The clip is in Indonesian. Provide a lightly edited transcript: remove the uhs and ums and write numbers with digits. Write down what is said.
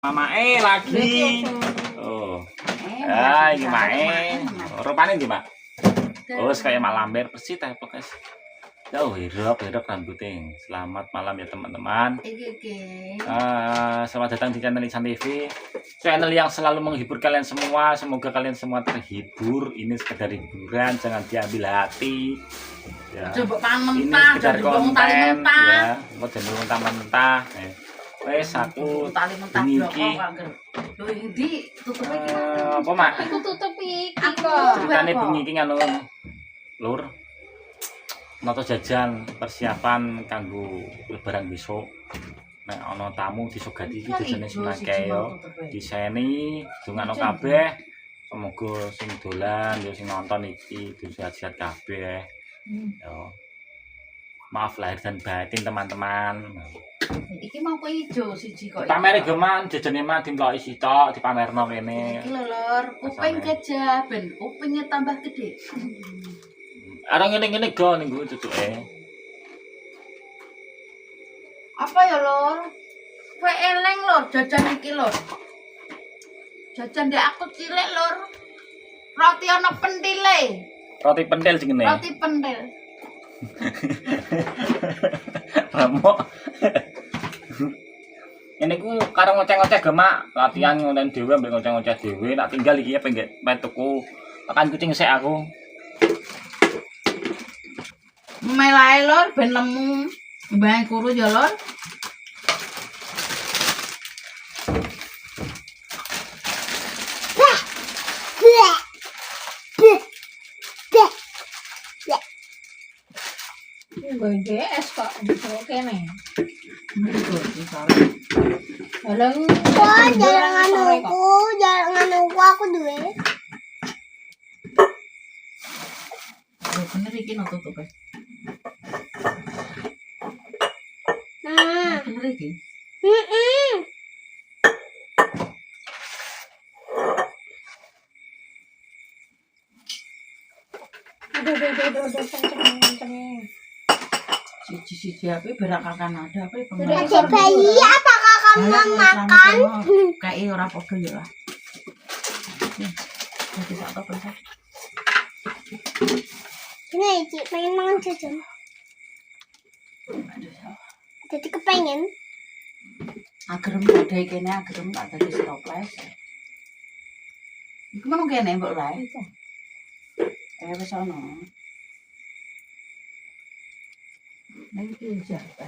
Mama lagi. Oh. Ini main. Rupane ndi, Mak? Oh, kayak mak lamber persis ta, guys. Jauh hirap rambutnya. Selamat malam ya teman-teman. Selamat datang di channel Ihsan TV. Channel yang selalu menghibur kalian semua. Semoga kalian semua terhibur. Ini sekedar hiburan, jangan diambil hati. Ya. Ini sekedar konten ya. Mau jadi mentah-mentah. Wes aku niki. Lho iki tutup iki. Apa, Mak? Aku tutup iki kok. Ceritane bengi iki anu Lur. Noto jajan persiapan kanggo lebaran besok. Nek ana tamu disogati iki jajane semake yo. Diseni dongakno kabeh. Semoga sing dolan yo sing nonton iki sehat-sehat kabeh. Yo. Maaf lahir dan batin teman-teman. Iki mau kok ijo siji kok. Pamere geman jajane mah dimploki sitok dipamerno kene. Iki lho Lur, kuping gajah ben kupingnya tambah gede. Ara ngene-ngene go ning cucuke. Apa ya Lur? Kowe eleng Lur jajan iki Lur. Jajan dek aku cilik Lur. Roti ana pentile. Roti pentil jenenge. Roti pentil. Remok. Ini ku karo ngoceh-ngoceh gemak latihan ngonten dhewe ambek ngoceh-ngoceh dhewe nak tinggal iki ya pengen tuku tekan kucing sik aku. Melae Lur ben lemu. Mbah kuru ya Lur. GS kok kene. Dalam jangan aku duwe. Oh, bener iki no tutup. Bener iki. Aduh. Siji apa berakakan ada apa Ada bayi apakah kamu makan? Kayak ora podo ya lah. Nanti tak apa sih. Ini Ci, pengen mangan jajan. Jadi kepengen. Agerem badhe kene agerem tak dadi stoples. Iku mau kene mbok lae. Wis ono. Nanti siapa?